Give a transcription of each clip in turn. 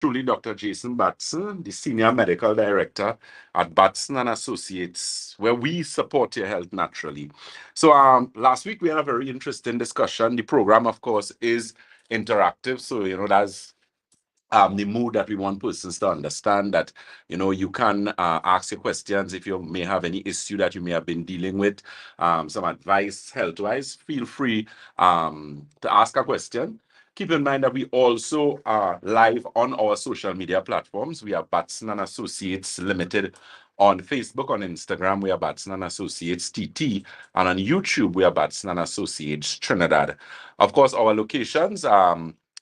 Truly Dr. Jason Batson, the Senior Medical Director at Batson and Associates, where we support your health naturally. So last week we had a very interesting discussion. The program, of course, is interactive. So, that's the mood that we want persons to understand that, you can ask your questions if you may have any issue that you may have been dealing with, some advice health-wise, feel free to ask a question. Keep in mind that we also are live on our social media platforms. We are Batson and Associates Limited on Facebook, on Instagram, we are Batson and Associates TT, and on YouTube, we are Batson and Associates Trinidad. Of course, our locations,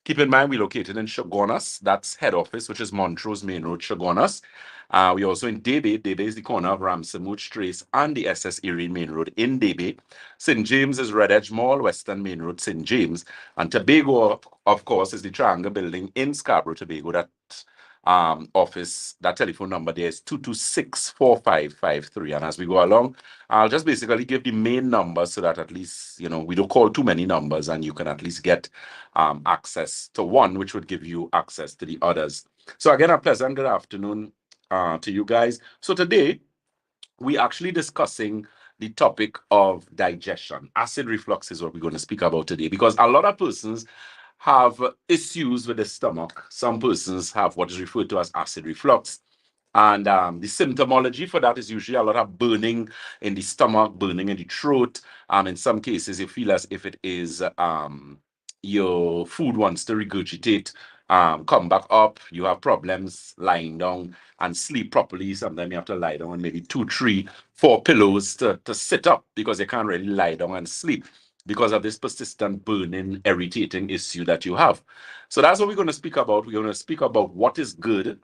keep in mind, we're located in Chaguanas. That's head office, which is Montrose Main Road, Chaguanas. We're also in Debe. Debe is the corner of Ramsamouch Trace and the SS Erie Main Road in Debe. St. James is Red Edge Mall, Western Main Road, St. James. And Tobago, of course, is the Triangle Building in Scarborough, Tobago. That office, that telephone number there is 226-4553. And as we go along, I'll just basically give the main numbers so that at least, we don't call too many numbers and you can at least get access to one, which would give you access to the others. So again, a pleasant good afternoon to you guys. So today, we actually discussing the topic of digestion. Acid reflux is what we're going to speak about today because a lot of persons have issues with the stomach. Some persons have what is referred to as acid reflux. And the symptomology for that is usually a lot of burning in the stomach, burning in the throat. In some cases, you feel as if it is your food wants to regurgitate, come back up. You have problems lying down and sleep properly. Sometimes you have to lie down on maybe 2, 3, 4 pillows to sit up because you can't really lie down and sleep because of this persistent burning, irritating issue that you have. So that's what we're going to speak about. We're going to speak about what is good.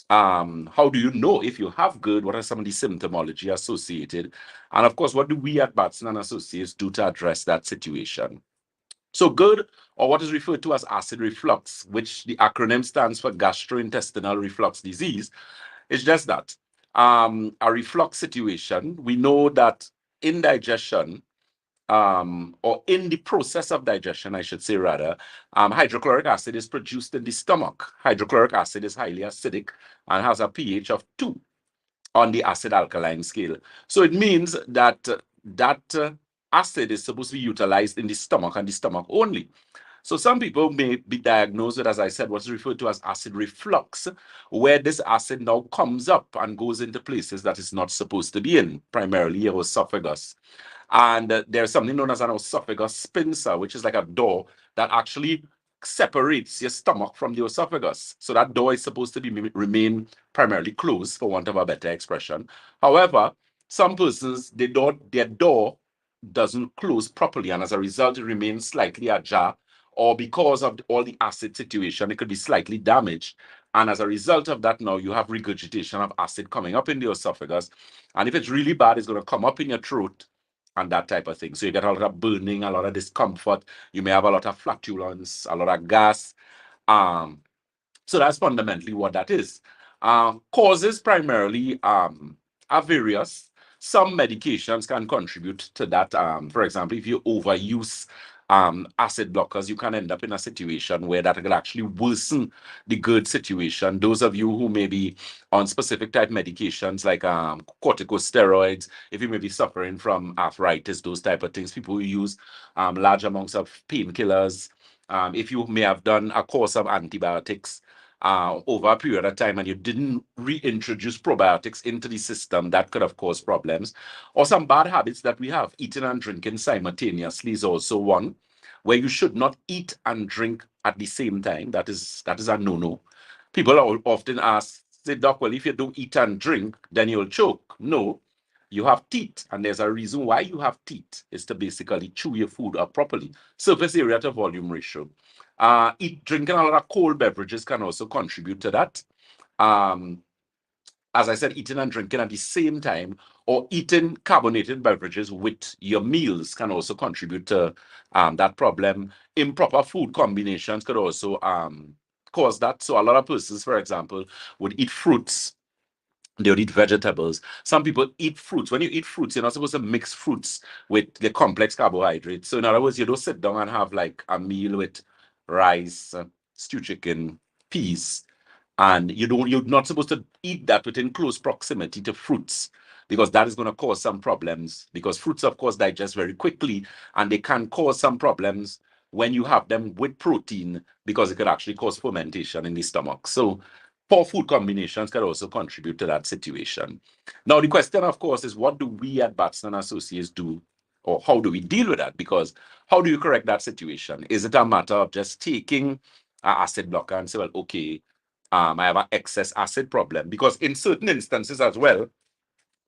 How do you know if you have GERD? What are some of the symptomology associated? And of course, what do we at Batson and Associates do to address that situation? So GERD, or what is referred to as acid reflux, which the acronym stands for gastrointestinal reflux disease, is just that. A reflux situation. We know that indigestion, or in the process of digestion, I should say rather, hydrochloric acid is produced in the stomach. Hydrochloric acid is highly acidic and has a pH of 2 on the acid alkaline scale. So it means that acid is supposed to be utilized in the stomach and the stomach only. So some people may be diagnosed with, as I said, what's referred to as acid reflux, where this acid now comes up and goes into places that it's not supposed to be in, primarily your esophagus. And there's something known as an esophagus sphincter, which is like a door that actually separates your stomach from the esophagus. So that door is supposed to be remain primarily closed, for want of a better expression. However, some persons, their door doesn't close properly, and as a result, it remains slightly ajar, or because of all the acid situation, it could be slightly damaged. And as a result of that, now you have regurgitation of acid coming up in the esophagus. And if it's really bad, it's going to come up in your throat and that type of thing. So you get a lot of burning, a lot of discomfort. You may have a lot of flatulence, a lot of gas. So that's fundamentally what that is. Causes primarily are various. Some medications can contribute to that. For example, if you overuse acid blockers, you can end up in a situation where that could actually worsen the GERD situation. Those of you who may be on specific type medications like corticosteroids, if you may be suffering from arthritis, those type of things, people who use large amounts of painkillers, if you may have done a course of antibiotics over a period of time and you didn't reintroduce probiotics into the system, that could have caused problems. Or some bad habits that we have. Eating and drinking simultaneously is also one, where you should not eat and drink at the same time. That is a no-no. People often ask, say, Doc, well, if you don't eat and drink, then you'll choke. No, you have teeth, and there's a reason why you have teeth, is to basically chew your food up properly. Surface area to volume ratio. Drinking a lot of cold beverages can also contribute to that. As I said, eating and drinking at the same time, or eating carbonated beverages with your meals can also contribute to that problem. Improper food combinations could also cause that. So a lot of persons, for example, would eat fruits. They would eat vegetables. Some people eat fruits. When you eat fruits, you're not supposed to mix fruits with the complex carbohydrates. So in other words, you don't sit down and have like a meal with rice, stew chicken, peas, And you're not supposed to eat that within close proximity to fruits, because that is going to cause some problems, because fruits of course digest very quickly, and they can cause some problems when you have them with protein, because it could actually cause fermentation in the stomach. So poor food combinations can also contribute to that situation. Now the question of course is, what do we at Batson Associates do, or how do we deal with that? Because how do you correct that situation? Is it a matter of just taking an acid blocker and say, well, okay, I have an excess acid problem? Because in certain instances as well,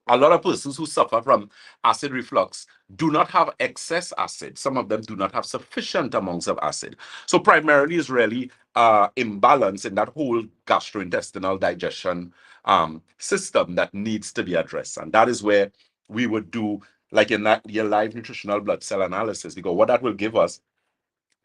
a lot of persons who suffer from acid reflux do not have excess acid. Some of them do not have sufficient amounts of acid. So primarily is really imbalance in that whole gastrointestinal digestion system that needs to be addressed. And that is where we would do, like in that, your live nutritional blood cell analysis, because what that will give us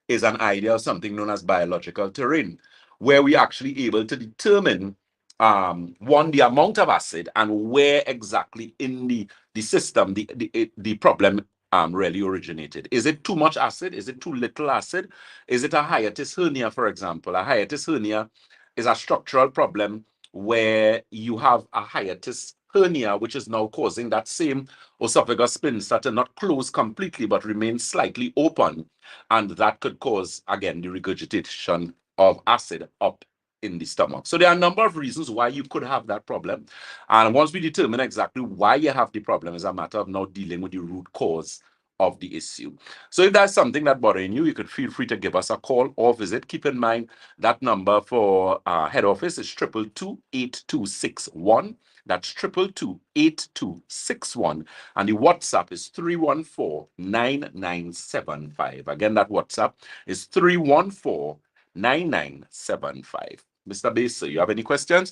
is an idea of something known as biological terrain, where we actually able to determine one, the amount of acid, and where exactly in the system the problem really originated. Is it too much acid? Is it too little acid? Is it a hiatus hernia, for example? A hiatus hernia is a structural problem where you have a hiatus hernia, which is now causing that same esophagus sphincter to not close completely, but remain slightly open. And that could cause, again, the regurgitation of acid up in the stomach. So there are a number of reasons why you could have that problem. And once we determine exactly why you have the problem, it's a matter of now dealing with the root cause of the issue. So if that's something that bothering you, you could feel free to give us a call or visit. Keep in mind that number for head office is 222-8261. That's 222-8261. And the WhatsApp is 314-9975. Again, that WhatsApp is 314-9975. Mr. Baser, you have any questions?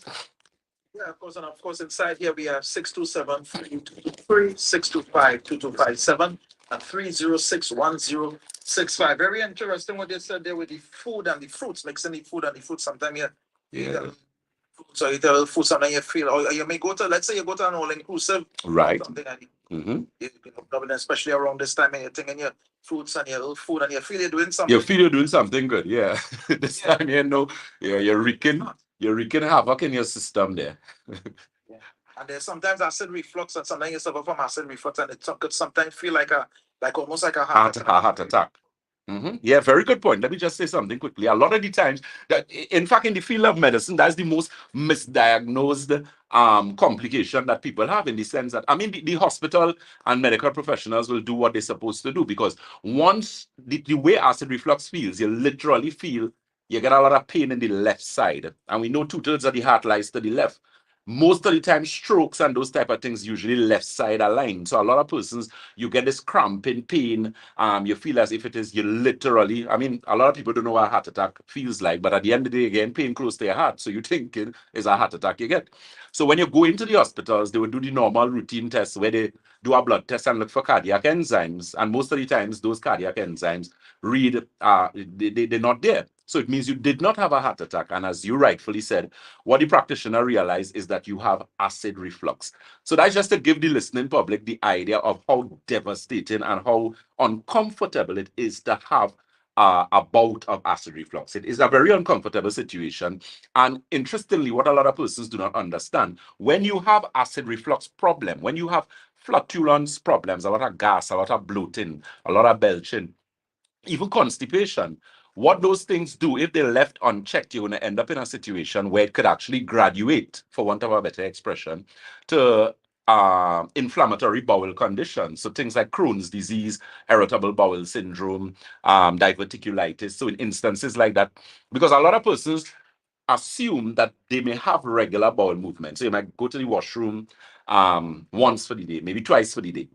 Yeah, of course. And of course, inside here we have 627-3223-625-2257 and 306-1065. Very interesting what you said there with the food and the fruits, mixing the food and the fruit. Sometimes you Yeah. so you tell food, sometimes you feel, or you may go to, let's say you go to an all-inclusive, Right. something, and Mm-hmm. especially around this time, and you're thinking your fruits and your food, and you feel you're doing something. You feel you're doing something good, yeah. This time, you know, you're wreaking havoc in your system there. Yeah. And there's sometimes acid reflux, and sometimes you suffer from acid reflux, and it could sometimes feel like almost like a heart attack. Heart attack. Mm-hmm. Yeah, very good point. Let me just say something quickly. A lot of the times, that in fact, in the field of medicine, that's the most misdiagnosed complication that people have, in the sense that, I mean, the hospital and medical professionals will do what they're supposed to do, because once the way acid reflux feels, you literally feel you get a lot of pain in the left side. And we know 2/3 of the heart lies to the left. Most of the time, strokes and those type of things usually left side aligned. So a lot of persons, you get this cramping pain. You feel as if it is, you literally, I mean, a lot of people don't know what a heart attack feels like, but at the end of the day, again, pain close to your heart. So you think it is a heart attack you get. So when you go into the hospitals, they will do the normal routine tests where they do a blood test and look for cardiac enzymes. And most of the times, those cardiac enzymes they're not there. So it means you did not have a heart attack. And as you rightfully said, what the practitioner realized is that you have acid reflux. So that's just to give the listening public the idea of how devastating and how uncomfortable it is to have a bout of acid reflux. It is a very uncomfortable situation. And interestingly, what a lot of persons do not understand, when you have acid reflux problem, when you have flatulence problems, a lot of gas, a lot of bloating, a lot of belching, even constipation, what those things do, if they're left unchecked, you're going to end up in a situation where it could actually graduate, for want of a better expression, to inflammatory bowel conditions. So things like Crohn's disease, irritable bowel syndrome, diverticulitis. So in instances like that, because a lot of persons assume that they may have regular bowel movement. So you might go to the washroom once for the day, maybe twice for the day.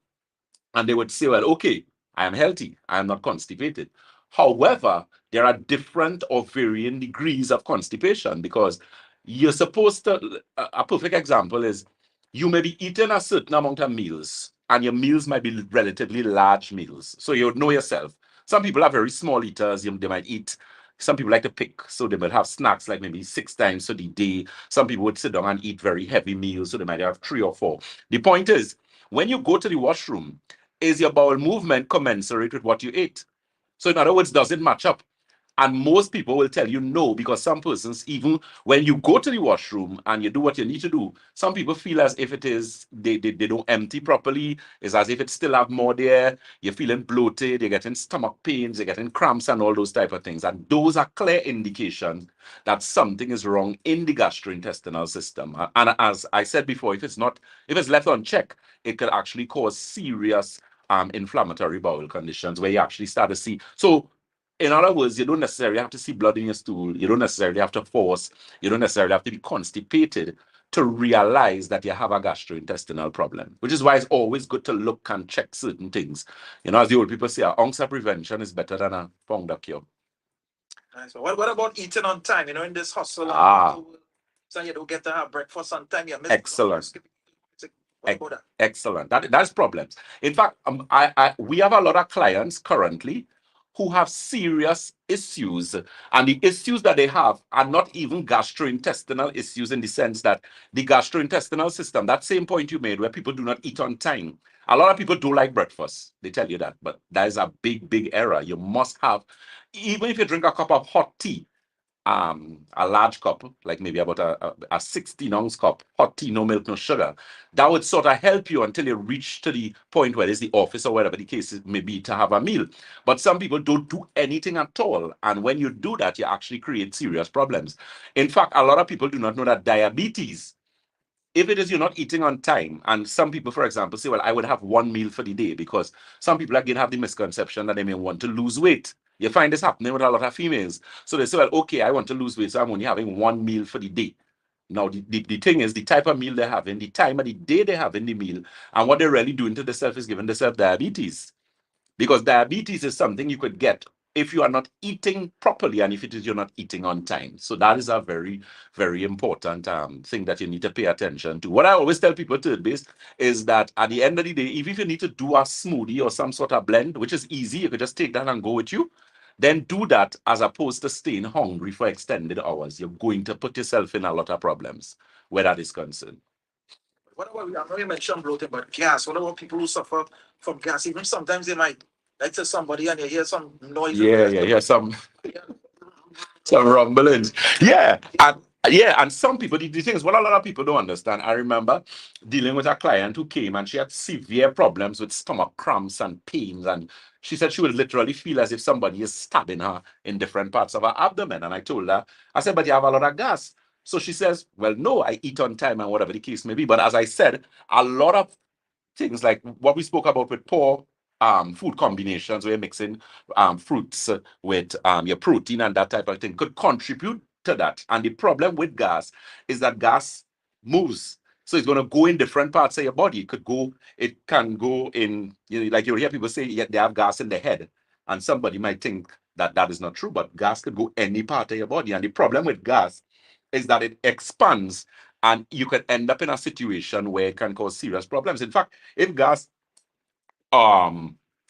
And they would say, well, okay, I am healthy, I am not constipated. However, there are different or varying degrees of constipation, because you're supposed to, a perfect example is, you may be eating a certain amount of meals, and your meals might be relatively large meals. So you know yourself. Some people are very small eaters, they might eat. Some people like to pick, so they might have snacks like maybe 6 times a day. Some people would sit down and eat very heavy meals, so they might have 3 or 4. The point is, when you go to the washroom, is your bowel movement commensurate with what you ate? So in other words, does it match up? And most people will tell you no, because some persons, even when you go to the washroom and you do what you need to do, some people feel as if it is they don't empty properly. It's as if it still have more there. You're feeling bloated, you're getting stomach pains, you're getting cramps and all those type of things. And those are clear indications that something is wrong in the gastrointestinal system. And as I said before, if it's left unchecked, it could actually cause serious inflammatory bowel conditions where you actually start to see. So in other words, you don't necessarily have to see blood in your stool. You don't necessarily have to force. You don't necessarily have to be constipated to realize that you have a gastrointestinal problem, which is why it's always good to look and check certain things. As the old people say, an ounce of prevention is better than a pound of cure. Nice. What about eating on time? In this hustle, so you don't get to have breakfast on time. You miss excellent. What about that? Excellent. That's problems. In fact, we have a lot of clients currently who have serious issues, and the issues that they have are not even gastrointestinal issues, in the sense that the gastrointestinal system, that same point you made, where people do not eat on time. A lot of people do like breakfast. They tell you that, but that is a big error. You must have, even if you drink a cup of hot tea, a large cup, like maybe about a 16-ounce cup, hot tea, no milk, no sugar, that would sort of help you until you reach to the point where it's the office or whatever the case is, maybe to have a meal. But some people don't do anything at all. And when you do that, you actually create serious problems. In fact, a lot of people do not know that diabetes, if it is you're not eating on time, and some people, for example, say, well, I would have one meal for the day, because some people again have the misconception that they may want to lose weight. You find this happening with a lot of females. So they say, well, okay, I want to lose weight, so I'm only having one meal for the day. Now, the thing is, the type of meal they're having, the time of the day they're having the meal, and what they're really doing to themselves is giving themselves diabetes. Because diabetes is something you could get if you are not eating properly, and if it is you're not eating on time. So that is a very important thing that you need to pay attention to. What I always tell people, third base, is that at the end of the day, even if you need to do a smoothie or some sort of blend, which is easy, you could just take that and go with you, then do that, as opposed to staying hungry for extended hours. You're going to put yourself in a lot of problems where that is concerned. What about, I know you mentioned bloating, but gas? What about people who suffer from gas? Even sometimes they might, like to somebody, and you hear some noise. Yeah, some rumblings. And some people, the thing is, what a lot of people don't understand. I remember dealing with a client who came, and she had severe problems with stomach cramps and pains, and she said she would literally feel as if somebody is stabbing her in different parts of her abdomen. And I told her, I said, but you have a lot of gas. So she says, well, no, I eat on time and whatever the case may be. But as I said, a lot of things like what we spoke about with poor food combinations, where you're mixing fruits with your protein and that type of thing, could contribute to that. And the problem with gas is that gas moves. So it's going to go in different parts of your body. It can go in, like you hear people say, yeah, they have gas in the head. And somebody might think that that is not true, but gas could go any part of your body. And the problem with gas is that it expands, and you can end up in a situation where it can cause serious problems. In fact, if gas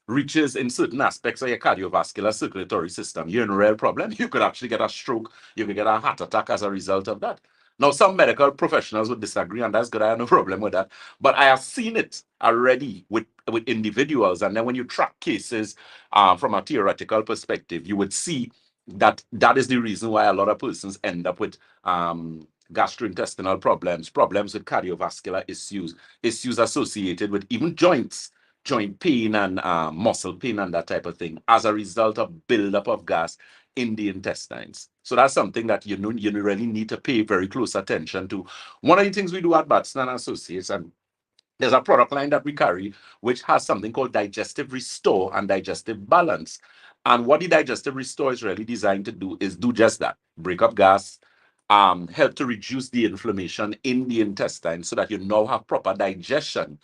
reaches in certain aspects of your cardiovascular circulatory system, you're in a real problem. You could actually get a stroke, you could get a heart attack as a result of that. Now, some medical professionals would disagree, and that's good. I have no problem with that. But I have seen it already with individuals. And then when you track cases from a theoretical perspective, you would see that that is the reason why a lot of persons end up with gastrointestinal problems with cardiovascular issues associated with even joint pain and muscle pain and that type of thing, as a result of buildup of gas in the intestines. So that's something that you really need to pay very close attention to. One of the things we do at Batson and Associates, and there's a product line that we carry which has something called Digestive Restore and Digestive Balance. And what the Digestive Restore is really designed to do is do just that: break up gas, help to reduce the inflammation in the intestine, so that you now have proper digestion.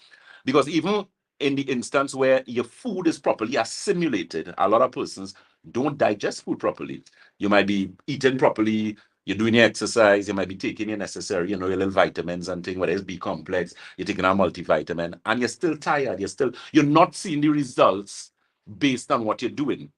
Because even in the instance where your food is properly assimilated, a lot of persons don't digest food properly. You might be eating properly, you're doing your exercise, you might be taking your necessary, your little vitamins and things, whether it's B complex, you're taking a multivitamin, and you're still tired, you're not seeing the results based on what you're doing.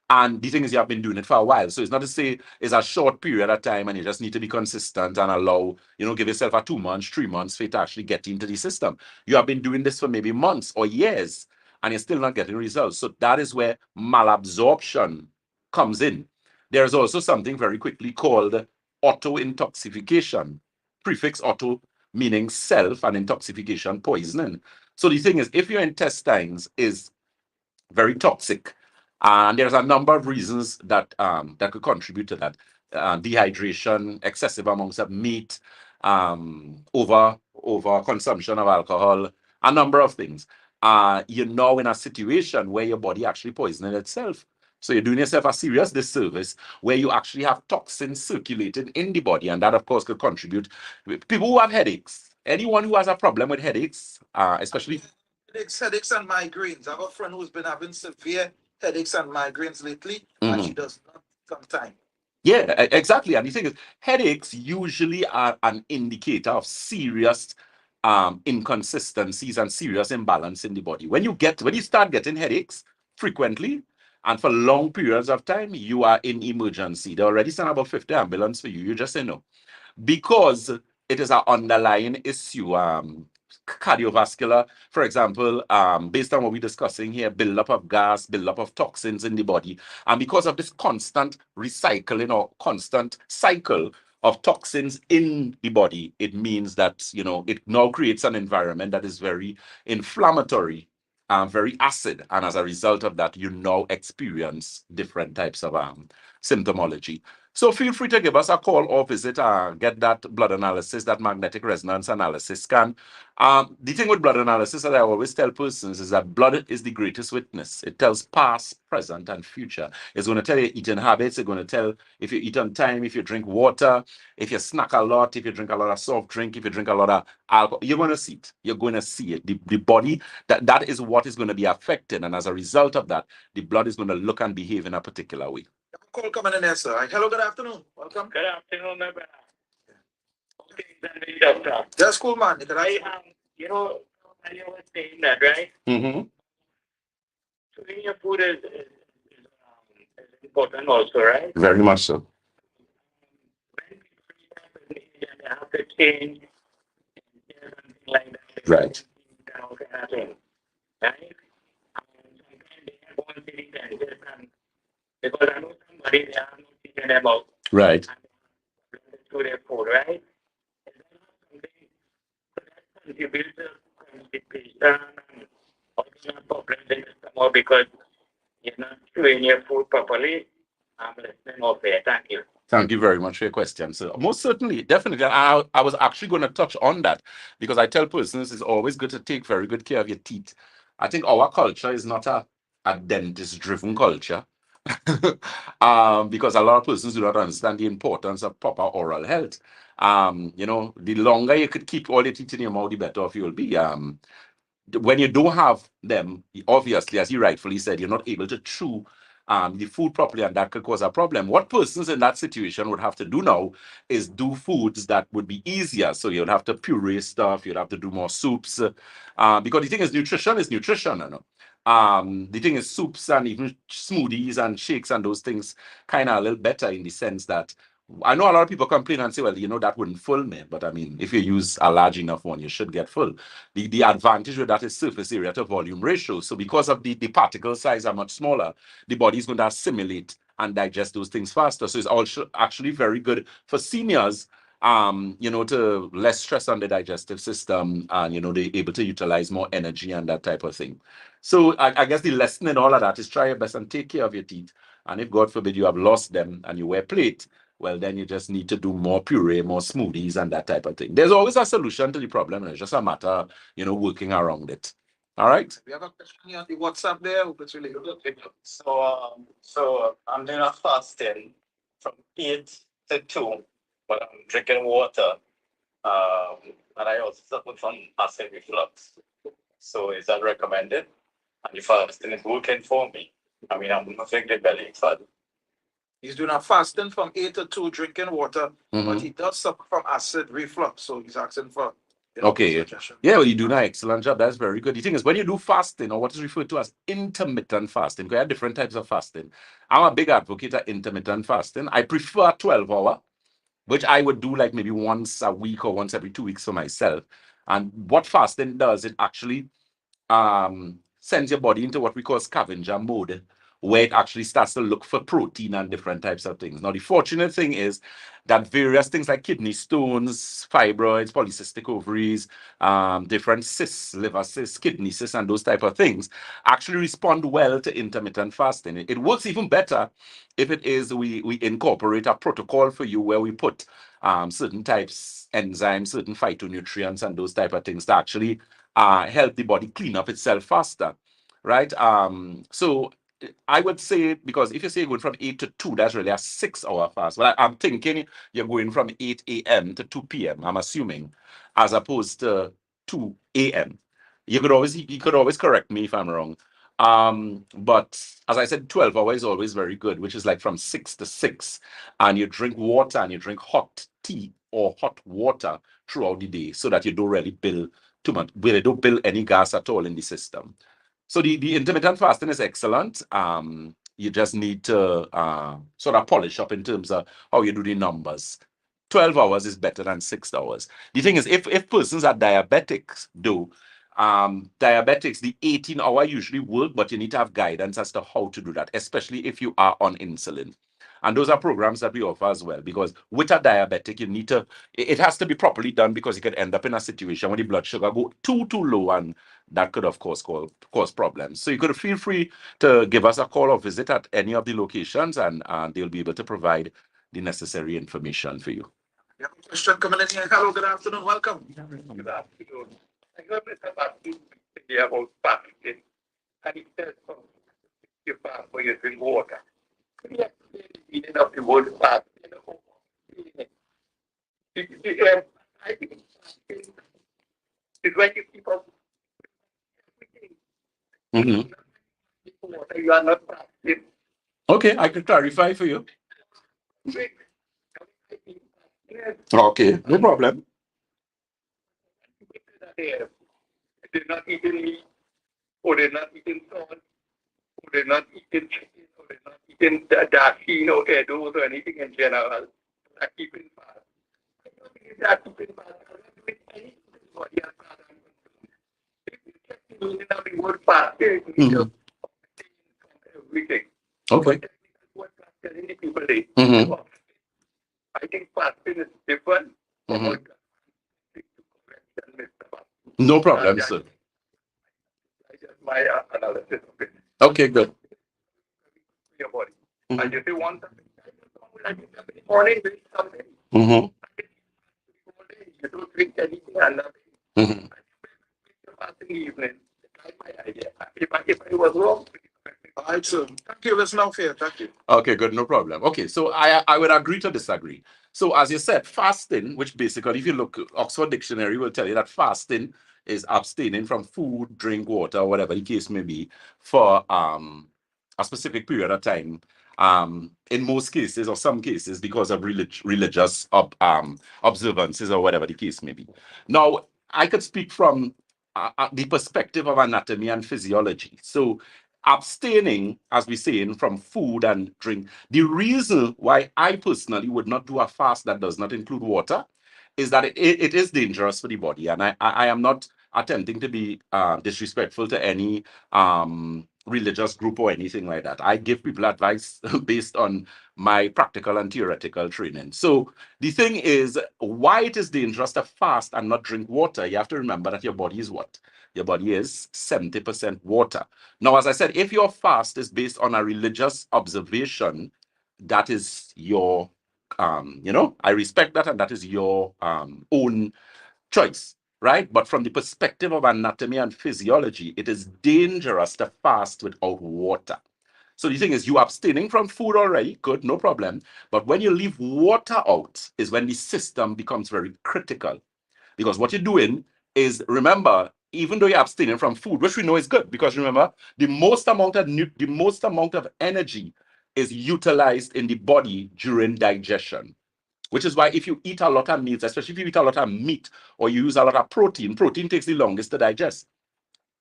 And the thing is, you have been doing it for a while. So it's not to say it's a short period of time and you just need to be consistent and allow, give yourself a 2 months, 3 months for it to actually get into the system. You have been doing this for maybe months or years, and you're still not getting results. So that is where malabsorption comes in. There's also something very quickly called auto-intoxication. Prefix auto meaning self and intoxication, poisoning. So the thing is, if your intestines is very toxic, and there's a number of reasons that that could contribute to that. Dehydration, excessive amounts of meat, over consumption of alcohol, a number of things. You're now in a situation where your body actually poisoning itself. So you're doing yourself a serious disservice where you actually have toxins circulating in the body, and that of course could contribute. People who have headaches, anyone who has a problem with headaches, especially headaches and migraines. I have a friend who's been having severe headaches and migraines lately, and she does not sometimes. Yeah, exactly. And the thing is, headaches usually are an indicator of serious inconsistencies and serious imbalance in the body. When you start getting headaches frequently and for long periods of time, you are in emergency. They already sent about 50 ambulance for you. You just say no, because it is an underlying issue. Cardiovascular, for example, based on what we're discussing here, buildup of gas, buildup of toxins in the body. And because of this constant recycling or constant cycle of toxins in the body, it means that, it now creates an environment that is very inflammatory, very acid. And as a result of that, you now experience different types of symptomology. So feel free to give us a call or visit, get that blood analysis, that magnetic resonance analysis scan. The thing with blood analysis that I always tell persons is that blood is the greatest witness. It tells past, present, and future. It's going to tell you eating habits. It's going to tell if you eat on time, if you drink water, if you snack a lot, if you drink a lot of soft drink, if you drink a lot of alcohol. You're going to see it. You're going to see it. The body, that is what is going to be affected. And as a result of that, the blood is going to look and behave in a particular way. Call coming in there, sir. Hello, good afternoon. Welcome. Good afternoon, my brother. Okay, doctor. That's cool, man. You know, you were saying that, right? Mm-hmm. Chewing your food is important also, right? Very much so. When people reach a certain age and they have to change, something like that. Right. Kind of thing, right? And sometimes they have one city dentist, and because I know somebody they are not teaching about. Right. To their food, right? Is that something that contributes to constipation and other problems in the stomach because you're not chewing your food properly? I'm listening over here. Thank you. Thank you very much for your question. So most certainly, definitely. I was actually going to touch on that because I tell persons it's always good to take very good care of your teeth. I think our culture is not a dentist-driven culture. Because a lot of persons do not understand the importance of proper oral health. The longer you could keep all your teeth in your mouth, the better off you'll be. When you don't have them, obviously, as you rightfully said, you're not able to chew the food properly, and that could cause a problem. What persons in that situation would have to do now is do foods that would be easier. So you'd have to puree stuff, you'd have to do more soups, because the thing is nutrition, the thing is soups and even smoothies and shakes and those things kind of a little better in the sense that I know a lot of people complain and say, well, that wouldn't fill me. But I mean, if you use a large enough one, you should get full. The advantage with that is surface area to volume ratio. So because of the particle size are much smaller, the body is going to assimilate and digest those things faster. So it's also actually very good for seniors, to less stress on the digestive system, and they're able to utilize more energy and that type of thing. So I guess the lesson in all of that is try your best and take care of your teeth. And if God forbid you have lost them and you wear plate, well, then you just need to do more puree, more smoothies, and that type of thing. There's always a solution to the problem, and it's just a matter, working around it. All right. We have a question here on the WhatsApp there. Hope it's really good. So I'm doing a fasting from 8 to 2, but I'm drinking water. And I also suffer from acid reflux. So is that recommended? And the fasting is working for me. I mean, I'm not the belly fat. He's doing a fasting from 8 to 2, drinking water, but he does suffer from acid reflux. So he's asking for okay. Yeah, well, you do an excellent job. That's very good. The thing is, when you do fasting, or what is referred to as intermittent fasting, because you have different types of fasting. I'm a big advocate of intermittent fasting. I prefer 12-hour, which I would do like maybe once a week or once every 2 weeks for myself. And what fasting does, it actually sends your body into what we call scavenger mode, where it actually starts to look for protein and different types of things. Now, the fortunate thing is that various things like kidney stones, fibroids, polycystic ovaries, different cysts, liver cysts, kidney cysts, and those type of things actually respond well to intermittent fasting. It works even better if it is we incorporate a protocol for you where we put certain types, enzymes, certain phytonutrients, and those type of things to actually help the body clean up itself faster, right? So I would say, because if you say you're going from 8 to 2, that's really a 6-hour fast. Well, I'm thinking you're going from 8 a.m. to 2 p.m., I'm assuming, as opposed to 2 a.m. You could always correct me if I'm wrong. But as I said, 12 hours is always very good, which is like from 6 to 6. And you drink water and you drink hot tea or hot water throughout the day so that you don't really build too much, you don't build any gas at all in the system. So the intermittent fasting is excellent. You just need to sort of polish up in terms of how you do the numbers. 12 hours is better than 6 hours. The thing is, if persons are diabetics, though, diabetics, the 18-hour usually work, but you need to have guidance as to how to do that, especially if you are on insulin. And those are programs that we offer as well, because with a diabetic, you need to, it has to be properly done, because you could end up in a situation where the blood sugar go too low, and that could, of course, cause problems. So you could feel free to give us a call or visit at any of the locations, and they'll be able to provide the necessary information for you. You have a question coming in here. Hello, good afternoon. Welcome. Good afternoon. I got Mr. Batson thinking about fasting, and he says, you fast for you drink water. Could you explain the meaning of the word fasting? I think fasting is when you keep up everything. Water, you are not fasting. Okay, I could clarify for you. Okay, no problem. They're not eating meat, or they're not eating salt, or they're not eating chicken, or they're not eating dashi, or edos, or anything in general. They're keeping fast. I don't think they're keeping fast. They're not doing anything to the body as far as I'm concerned. If you check the meaning of the word fast, it means everything. Okay. What fasting the people they Mm-hmm. I think fasting is different from what No problem, sir. just my analysis of it. Okay, good. Your body. Mhm. And if you want something, morning, drink something. Mm-hmm. You don't drink anything and nothing. Mm-hmm. Fasting evening. That's my idea. If I was wrong, All right, sir. Thank you. It's now fair. Thank you. Okay, good, no problem. Okay, so I would agree to disagree. So as you said, fasting, which basically, if you look, Oxford Dictionary will tell you that fasting is abstaining from food, drink, water, whatever the case may be, for a specific period of time. In most cases, or some cases, because of religious observances or whatever the case may be. Now, I could speak from the perspective of anatomy and physiology. So abstaining, as we're saying, from food and drink. The reason why I personally would not do a fast that does not include water is that it is dangerous for the body. And I am not attempting to be disrespectful to any religious group or anything like that. I give people advice based on my practical and theoretical training. So the thing is, why it is dangerous to fast and not drink water, you have to remember that your body is what? Your body is 70% water. Now, as I said, if your fast is based on a religious observation, that is your, I respect that, and that is your own choice, right? But from the perspective of anatomy and physiology, it is dangerous to fast without water. So the thing is, you abstaining from food already, good, no problem. But when you leave water out is when the system becomes very critical. Because what you're doing is, remember, even though you're abstaining from food, which we know is good, because remember, the most amount of energy is utilized in the body during digestion. Which is why if you eat a lot of meats, especially if you eat a lot of meat or you use a lot of protein takes the longest to digest.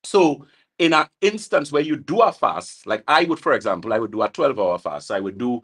So in an instance where you do a fast, like I would, for example, I would do a 12-hour fast. So I would do,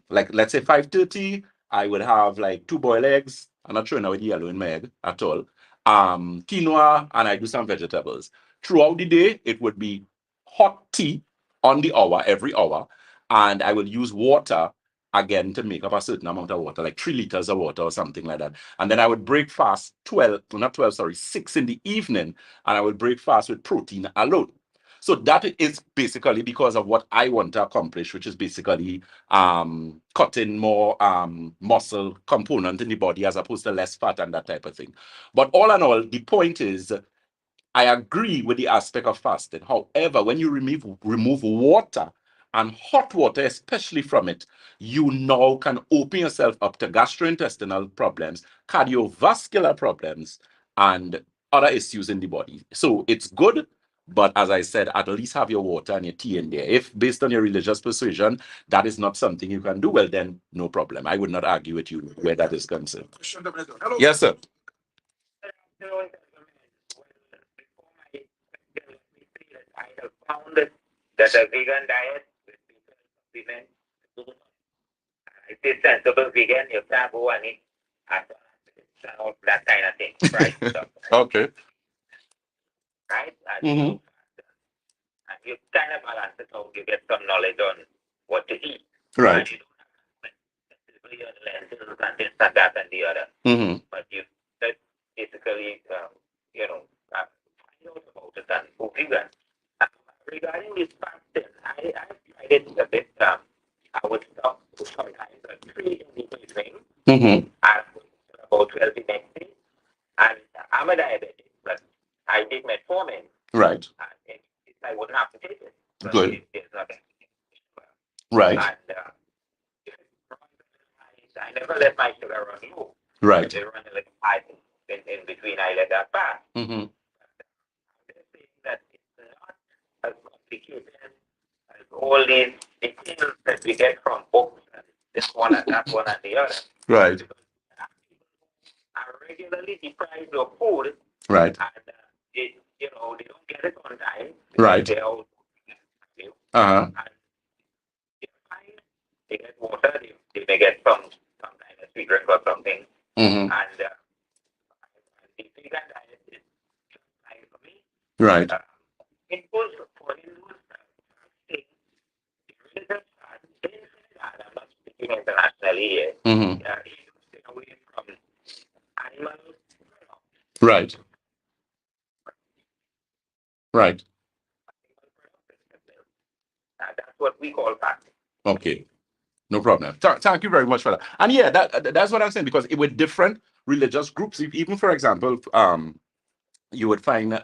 like, let's say 5:30, I would have like 2 boiled eggs. I'm not throwing out the yellow in my egg at all. Quinoa, and I do some vegetables. Throughout the day, it would be hot tea on the hour, every hour, and I will use water again to make up a certain amount of water, like 3 liters of water or something like that. And then I would break fast 6 in the evening, and I would break fast with protein alone. So that is basically because of what I want to accomplish, which is basically cutting more muscle component in the body as opposed to less fat and that type of thing. But all in all, the point is, I agree with the aspect of fasting. However, when you remove water and hot water, especially from it, you now can open yourself up to gastrointestinal problems, cardiovascular problems, and other issues in the body. So it's good, but as I said, at least have your water and your tea in there. If based on your religious persuasion, that is not something you can do, well, then no problem. I would not argue with you where that is concerned. Hello. Yes, sir. I have found that a vegan diet with supplements, if it's sensible vegan, you can't go and eat that kind of thing, right? Stuff, Okay. right? And you kind of balance it out. You get some knowledge on what to eat. Right. And you don't have lentils and this and that and the other. But you basically, find out about it and go vegan. Regarding this fasting, I tried it a bit. I would stop sometimes at 3 in the evening and about 12 the next day. And I'm a diabetic, but I take metformin. Right. And I wouldn't have to take it. Good. It's not right. And I never let my sugar run low. Right. They run like high in between. I let that pass. I'm just saying that it's not as complicated as all these details that we get from books and this one and that one and the other. Right. Because are regularly deprived of food. Right. And they don't get it on time. Right. They all Uh-huh. and they get water. They may get some kind of sweet drink or something. And the vegan diet is just fine for me. Right. It goes for Hindus. I'm not speaking internationally here. Hindus stay away from animals. Right. Right. That's what we call fasting. Okay. No problem. Thank you very much for that. And yeah, that's what I'm saying, because with different religious groups, even for example, you would find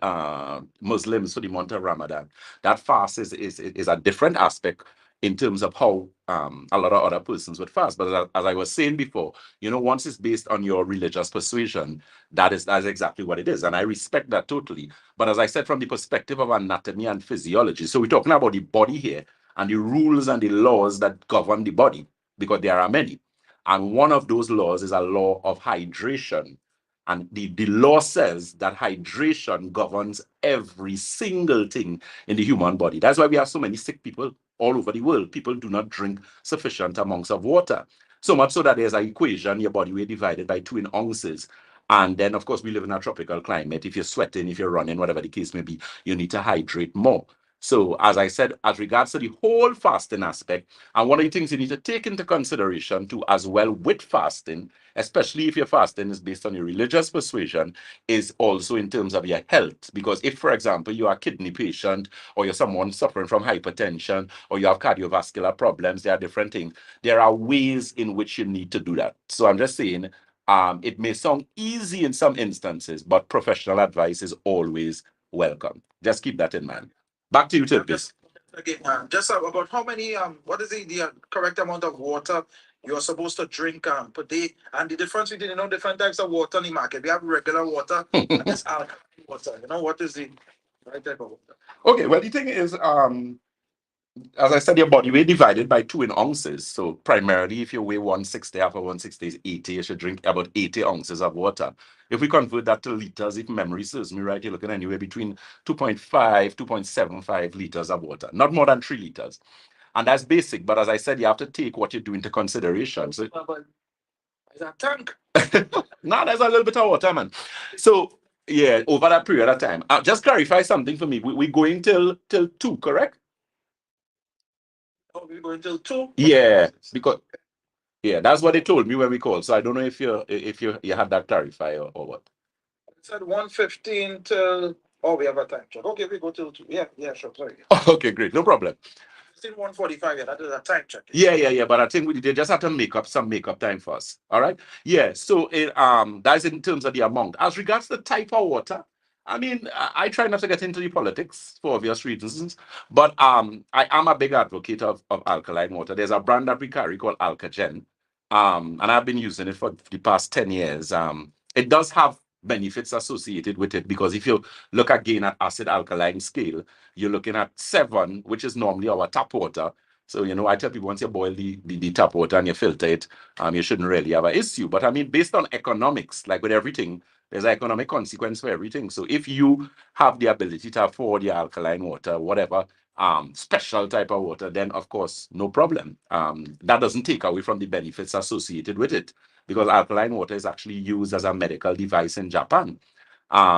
Muslims for the month of Ramadan. That fast is a different aspect in terms of how a lot of other persons would fast. But as I was saying before, once it's based on your religious persuasion, that's exactly what it is. And I respect that totally. But as I said, from the perspective of anatomy and physiology, so we're talking about the body here and the rules and the laws that govern the body, because there are many. And one of those laws is a law of hydration. And the law says that hydration governs every single thing in the human body. That's why we have so many sick people all over the world. People do not drink sufficient amounts of water. So much so that there's an equation, your body weight divided by 2 in ounces. And then, of course, we live in a tropical climate. If you're sweating, if you're running, whatever the case may be, you need to hydrate more. So, as I said, as regards to the whole fasting aspect, and one of the things you need to take into consideration too, as well with fasting, especially if your fasting is based on your religious persuasion, is also in terms of your health. Because if, for example, you are a kidney patient, or you're someone suffering from hypertension, or you have cardiovascular problems, there are different things. There are ways in which you need to do that. So I'm just saying, it may sound easy in some instances, but professional advice is always welcome. Just keep that in mind. Back to you, Tirpis. Again, just about how many, what is the correct amount of water you're supposed to drink per day, and the difference between different types of water in the market. We have regular water and this alkaline water. What is the right type of water? Okay, well, the thing is, as I said, your body weight divided by 2 in ounces. So primarily, if you weigh 160, after 160 is 80, you should drink about 80 ounces of water. If we convert that to liters, if memory serves me right, you're looking anywhere between 2.5, 2.75 liters of water, not more than 3 liters. And that's basic. But as I said, you have to take what you do into consideration. So, is that tank? No, there's a little bit of water, man. So, yeah, over that period of time. Just clarify something for me. We're going till 2, correct? Oh, we're going till 2? Yeah, because yeah, that's what they told me when we called. So I don't know if you had that clarified or what. It said 1:15 till. Oh, we have a time check. Okay, we go till 2. Yeah, yeah, sure. Sorry. Okay, great, no problem. Still 1:45. Yeah, that is a time check. Yeah. But I think they just have to make up some makeup time for us. All right. Yeah. So that's in terms of the amount. As regards the type of water, I mean, I try not to get into the politics for obvious reasons, but I am a big advocate of alkaline water. There's a brand that we carry called Alkagen, and I've been using it for the past 10 years. It does have benefits associated with it because if you look again at acid alkaline scale, you're looking at 7, which is normally our tap water. So, I tell people once you boil the tap water and you filter it, you shouldn't really have an issue. But I mean, based on economics, like with everything, there's an economic consequence for everything. So if you have the ability to afford your alkaline water, whatever, special type of water, then of course, no problem. That doesn't take away from the benefits associated with it because alkaline water is actually used as a medical device in Japan.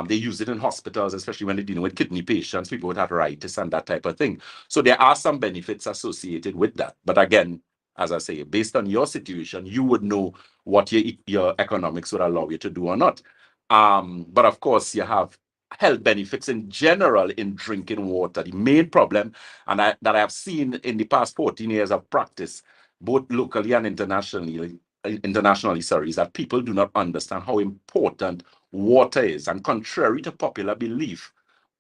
They use it in hospitals, especially when they're dealing with kidney patients, people with arthritis and that type of thing. So there are some benefits associated with that. But again, as I say, based on your situation, you would know what your economics would allow you to do or not. But of course, you have health benefits in general in drinking water. The main problem, that I have seen in the past 14 years of practice, both locally and internationally, is that people do not understand how important water is. And contrary to popular belief,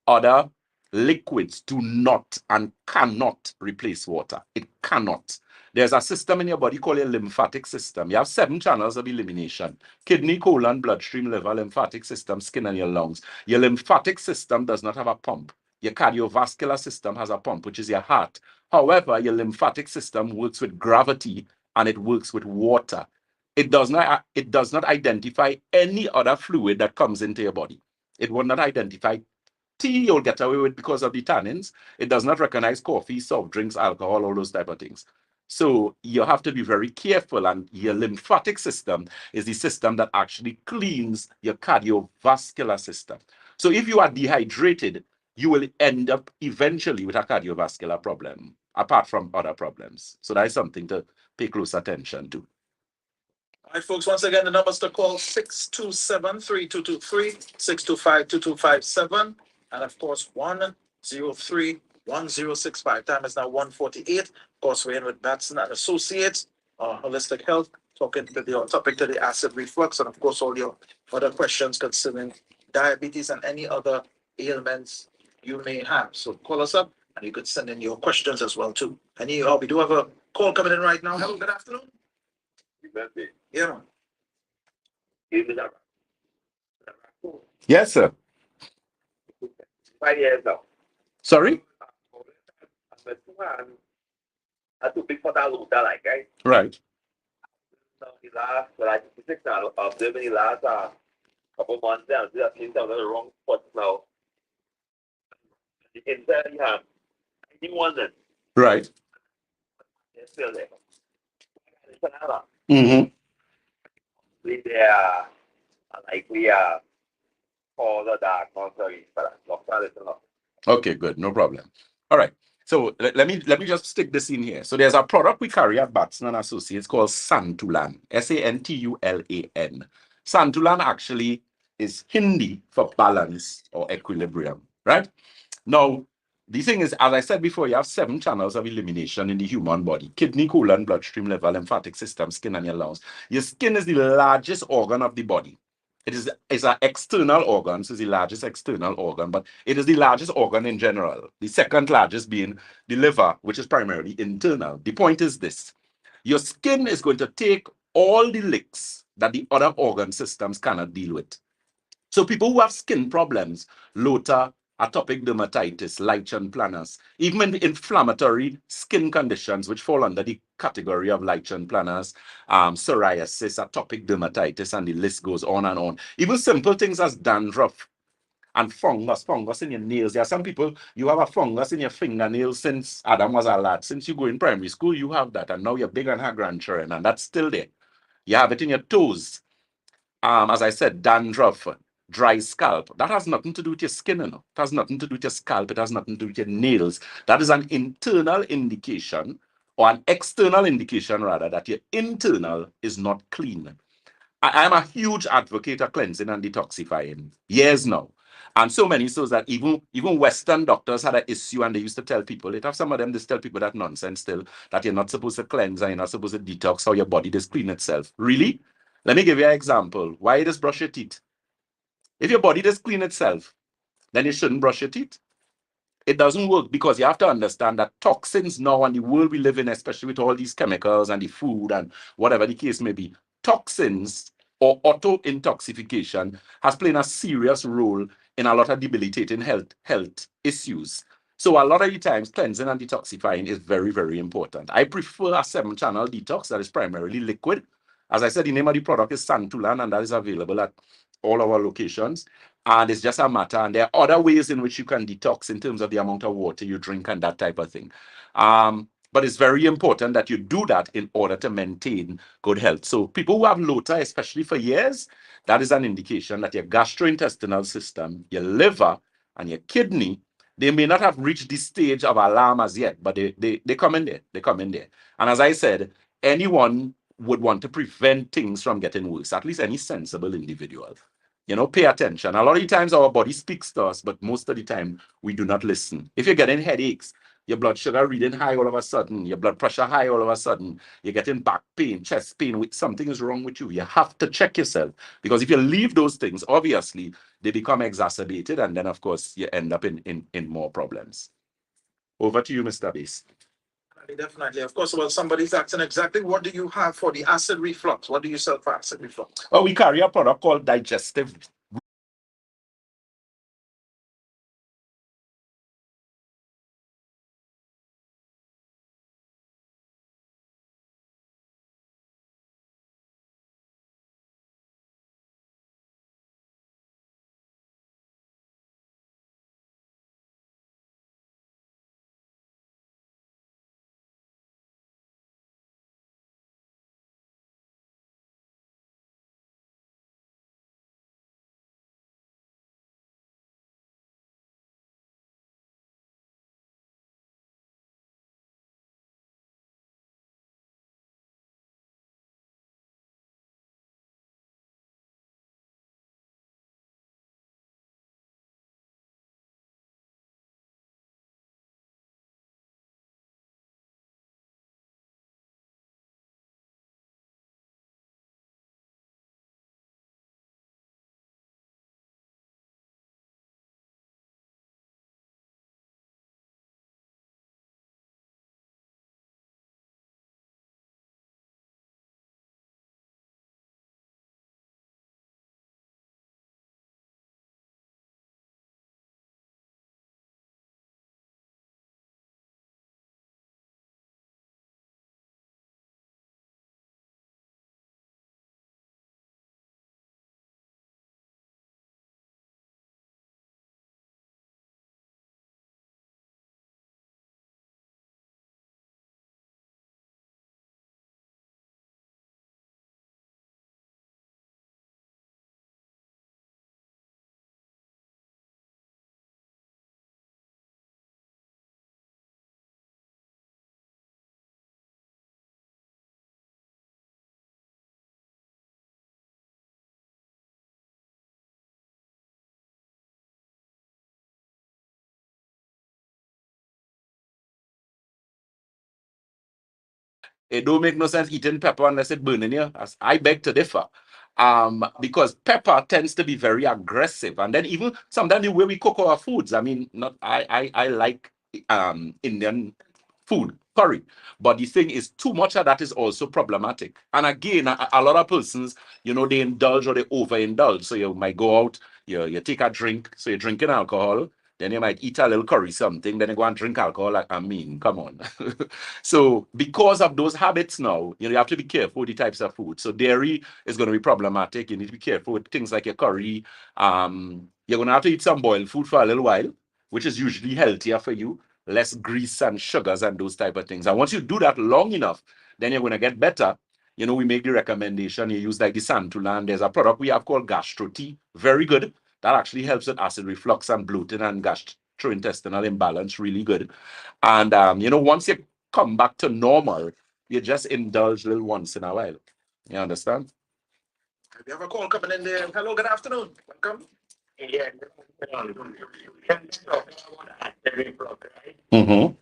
other liquids do not and cannot replace water. It cannot. There's a system in your body called a lymphatic system. You have 7 channels of elimination: kidney, colon, bloodstream, liver, lymphatic system, skin, and your lungs. Your lymphatic system does not have a pump. Your cardiovascular system has a pump, which is your heart. However, your lymphatic system works with gravity and it works with water. It does not identify any other fluid that comes into your body. It will not identify tea. You'll get away with because of the tannins. It does not recognize coffee, soft drinks, alcohol, all those type of things. So you have to be very careful. And your lymphatic system is the system that actually cleans your cardiovascular system. So if you are dehydrated, you will end up eventually with a cardiovascular problem, apart from other problems. So that is something to pay close attention to. All right, folks, once again, the numbers to call 627-3223, 625-2257, and of course 103-1065. Time is now 1:48. Of course, we're in with Batson and Associates, Holistic Health, talking to the topic to the acid reflux, and of course all your other questions concerning diabetes and any other ailments you may have. So call us up and you could send in your questions as well too. And we do have a call coming in right now. Hello, good afternoon. Yeah. Yes, sir. 5 years now. Sorry? I too big for that Luta, like, right? Right. So the last, like, 6 now, observing the last couple months down, I think I'm on the wrong spot now. The inside, you have 91 then. Right. It's still there. Mm-hmm. We there, like, we are all the dark, not sorry, but Okay, good. No problem. All right. So let me just stick this in here. So there's a product we carry at Batson and Associates called Santulan, Santulan. Santulan actually is Hindi for balance or equilibrium, right? Now, the thing is, as I said before, you have 7 channels of elimination in the human body: kidney, colon, bloodstream, liver, lymphatic system, skin, and your lungs. Your skin is the largest organ of the body. It's an external organ, so it's the largest external organ, but it is the largest organ in general. The second largest being the liver, which is primarily internal. The point is this: your skin is going to take all the licks that the other organ systems cannot deal with. So people who have skin problems, LOTA, atopic dermatitis, lichen planus, even inflammatory skin conditions, which fall under the category of lichen planus, psoriasis, atopic dermatitis, and the list goes on and on. Even simple things as dandruff and fungus in your nails. There are some people, you have a fungus in your fingernails since Adam was a lad. Since you go in primary school, you have that, and now you're big and have grandchildren, and that's still there. You have it in your toes. As I said, dandruff, dry scalp. That has nothing to do with your skin, you know. It has nothing to do with your scalp. It has nothing to do with your nails. That is an internal indication or an external indication rather, that your internal is not clean. I'm a huge advocate of cleansing and detoxifying, years now. And so many so that even Western doctors had an issue and they used to tell people, it have some of them just tell people that nonsense still, that you're not supposed to cleanse and you're not supposed to detox how your body does clean itself. Really? Let me give you an example. Why you just brush your teeth? If your body does clean itself, then you shouldn't brush your teeth. It doesn't work because you have to understand that toxins now and the world we live in, especially with all these chemicals and the food and whatever the case may be, toxins or auto intoxication has played a serious role in a lot of debilitating health issues. So a lot of the times cleansing and detoxifying is very, very important. I prefer a 7-channel detox that is primarily liquid. As I said, the name of the product is Santulan, and that is available at all our locations. And it's just a matter, and there are other ways in which you can detox in terms of the amount of water you drink and that type of thing. But it's very important that you do that in order to maintain good health. So people who have LOTA, especially for years, that is an indication that your gastrointestinal system, your liver, and your kidney, they may not have reached the stage of alarm as yet, but they come in there. They come in there. And as I said, anyone would want to prevent things from getting worse, at least any sensible individual. Pay attention. A lot of the times our body speaks to us, but most of the time we do not listen. If you're getting headaches, your blood sugar reading high all of a sudden, your blood pressure high all of a sudden, you're getting back pain, chest pain, something is wrong with you. You have to check yourself, because if you leave those things, obviously they become exacerbated, and then of course you end up in more problems. Over to you, Mr. Base. Definitely. Of course, well, somebody's asking exactly what do you have for the acid reflux? What do you sell for acid reflux? Well, we carry a product called digestive. It don't make no sense eating pepper unless it burning you. I beg to differ. Because pepper tends to be very aggressive, and then even sometimes the way we cook our foods. I mean, not I like Indian food, curry, but the thing is, too much of that is also problematic. And again, a lot of persons, they indulge or they overindulge. So you might go out, you take a drink, so you're drinking alcohol. Then you might eat a little curry something, then you go and drink alcohol. I mean, come on. So because of those habits now, you have to be careful with the types of food. So dairy is going to be problematic. You need to be careful with things like your curry. You're going to have to eat some boiled food for a little while, which is usually healthier for you. Less grease and sugars and those type of things. And once you do that long enough, then you're going to get better. We make the recommendation. You use like the Santulan. There's a product we have called Gastro Tea. Very good. That actually helps with acid reflux and bloating and gastrointestinal imbalance. Really good. And, once you come back to normal. You just indulge a little once in a while. You understand? We have a call coming in there. Hello, good afternoon. Welcome. Yeah, Mm-hmm.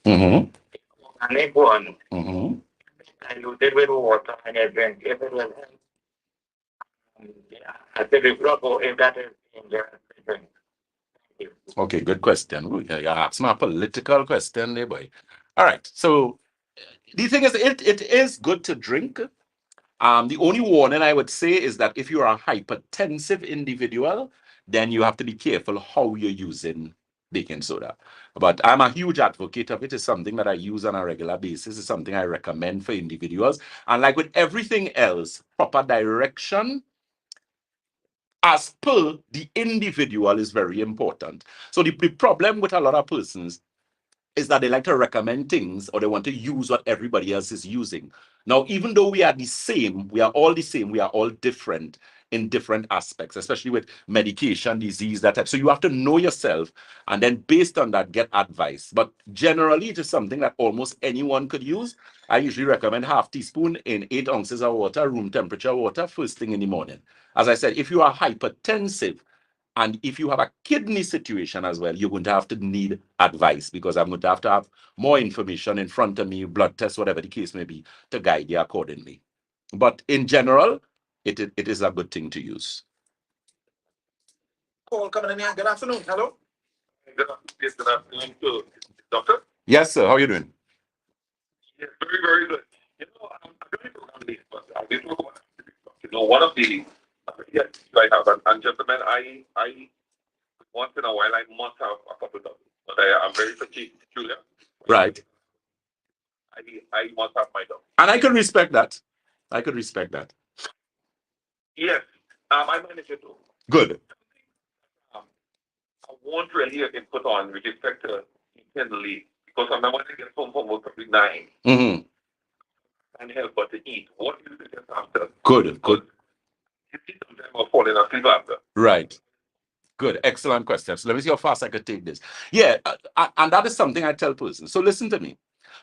Mm-hmm. Mm-hmm. diluted with water and you drink it will help. At the developer, if that is dangerous, drink. Okay, good question. Ooh, you asked me a political question there, boy. All right. So the thing is, it is good to drink. The only warning I would say is that if you're a hypertensive individual, then you have to be careful how you're using baking soda. But I'm a huge advocate of it. It's something that I use on a regular basis. It's something I recommend for individuals. And like with everything else, proper direction as per the individual is very important. So the problem with a lot of persons is that they like to recommend things or they want to use what everybody else is using. Now, even though we are the same, we are all the same, we are all different in different aspects, especially with medication, disease, that type. So you have to know yourself and then based on that, get advice. But generally, it is something that almost anyone could use. I usually recommend half teaspoon in 8 ounces of water, room temperature water, first thing in the morning. As I said, if you are hypertensive, and if you have a kidney situation as well, you're going to have to need advice because I'm going to have more information in front of me, blood tests, whatever the case may be, to guide you accordingly. But in general, it is a good thing to use. Call coming in here. Good afternoon. Hello. Yes, good afternoon to doctor. Yes, sir. How are you doing? Yes, very, very good. I'm going to program this, but before one of the yes, I have, and gentlemen, I once in a while I must have a couple of them, but I'm very peculiar. Right. I must have my dog. And I can respect that. I could respect that. Yes, I manage it too. Good. I won't really input on with respect to intently because I remember when I get home from work every 9. Mm-hmm. And help but to eat. What do you suggest after? Good. Good. You see sometimes I'm falling asleep after. Right. Good. Excellent question. So let me see how fast I could take this. Yeah, and that is something I tell persons. So listen to me.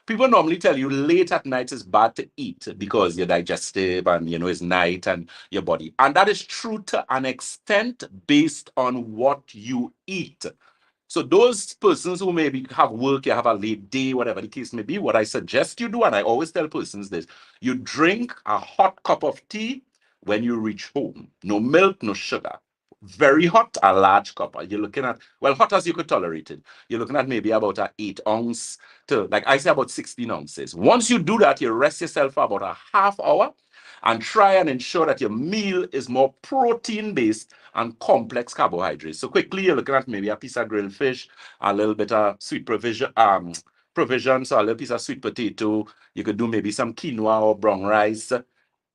People normally tell you late at night is bad to eat because you're digestive and it's night and your body. And that is true to an extent based on what you eat. So those persons who maybe have work, you have a late day, whatever the case may be, what I suggest you do, and I always tell persons this, you drink a hot cup of tea when you reach home. No milk, no sugar. Very hot, a large cup. You're looking at, well, hot as you could tolerate it. You're looking at maybe about an 8 ounce to, like I say, about 16 ounces. Once you do that, you rest yourself for about a half hour and try and ensure that your meal is more protein-based and complex carbohydrates. So quickly, you're looking at maybe a piece of grilled fish, a little bit of sweet provision, so a little piece of sweet potato. You could do maybe some quinoa or brown rice.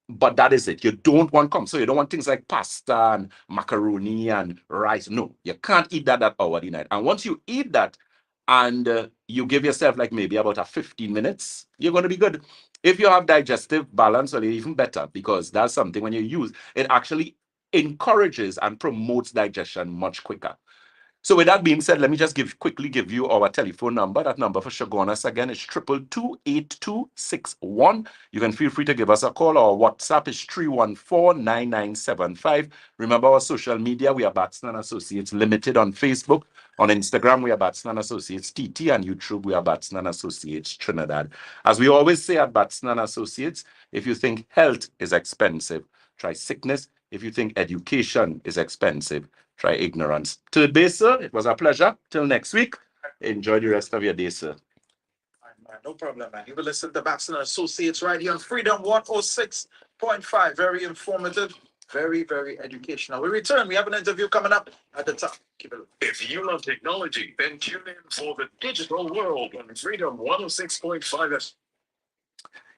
But that is it. You don't want so you don't want things like pasta and macaroni and rice. No, you can't eat that hour the night. And once you eat that and you give yourself like maybe about a 15 minutes, you're going to be good. If you have digestive balance, well, even better because that's something when you use, it actually encourages and promotes digestion much quicker. So with that being said, let me just quickly give you our telephone number. That number for Shogunas again is 222-8261. You can feel free to give us a call. Our WhatsApp is 314-9975. Remember our social media, we are Batson Associates Limited on Facebook. On Instagram, we are Batson Associates TT, and YouTube, we are Batson Associates Trinidad. As we always say at Batson Associates, if you think health is expensive, try sickness. If you think education is expensive, try ignorance. Till base, sir, it was a pleasure. Till next week, enjoy the rest of your day, sir. Man, no problem, man. You will listen to Batson Associates right here on Freedom 106.5. Very informative, very, very educational. We return. We have an interview coming up at the top. Keep it. If you love technology, then tune in for the digital world on Freedom 106.5.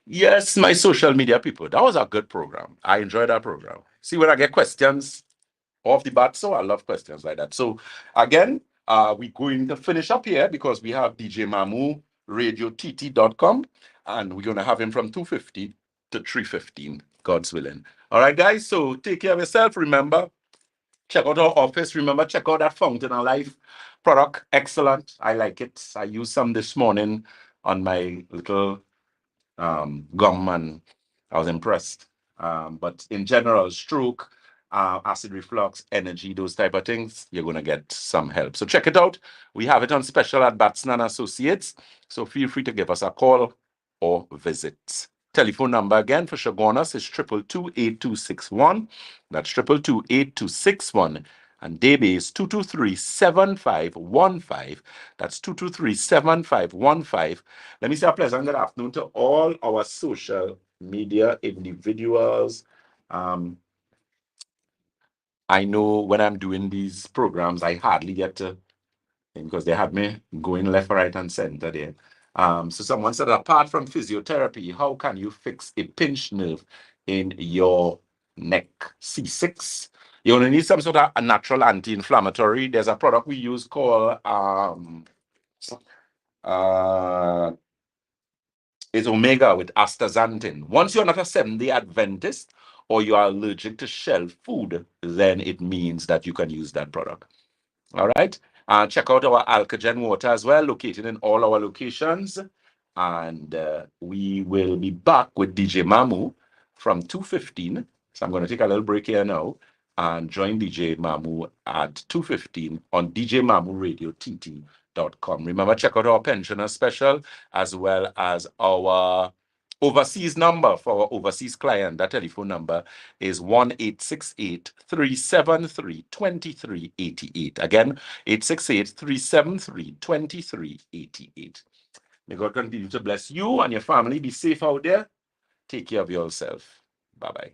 Yes, my social media people. That was a good program. I enjoyed that program. See, when I get questions off the bat, so I love questions like that. So again, we're going to finish up here because we have DJ Mamu, RadioTT.com, and we're going to have him from 2:50 to 3:15, God's willing. All right, guys, so take care of yourself. Remember, Check out our office. Remember, check out that Fountain of Life product. Excellent. I like it. I used some this morning on my little gum, and I was impressed. But in general, stroke, acid reflux, energy, those type of things, you're going to get some help. So check it out. We have it on special at Batson and Associates. So feel free to give us a call or visit. Telephone number again for Shagonas is 222-8261. That's 222-8261. And database 223-7515. That's 223-7515. Let me say a pleasant good afternoon to all our social media individuals. I know when I'm doing these programs, I hardly get to, because they had me going left, right, and center there. So someone said, apart from physiotherapy, how can you fix a pinched nerve in your neck? C6. You only need some sort of a natural anti-inflammatory. There's a product we use called is omega with astaxanthin. Once you're not a 7-day Adventist or you are allergic to shell food, then it means that you can use that product. All right. Check out our Alkagen water as well, located in all our locations. And we will be back with DJ Mamu from 2:15. So I'm going to take a little break here now and join DJ Mamu at 2:15 on DJ Mamu Radio TT.com. Remember, check out our pensioner special as well as our overseas number for our overseas client. That telephone number is 1-868-373-2388. Again, 868-373-2388. May God continue to bless you and your family. Be safe out there. Take care of yourself. Bye-bye.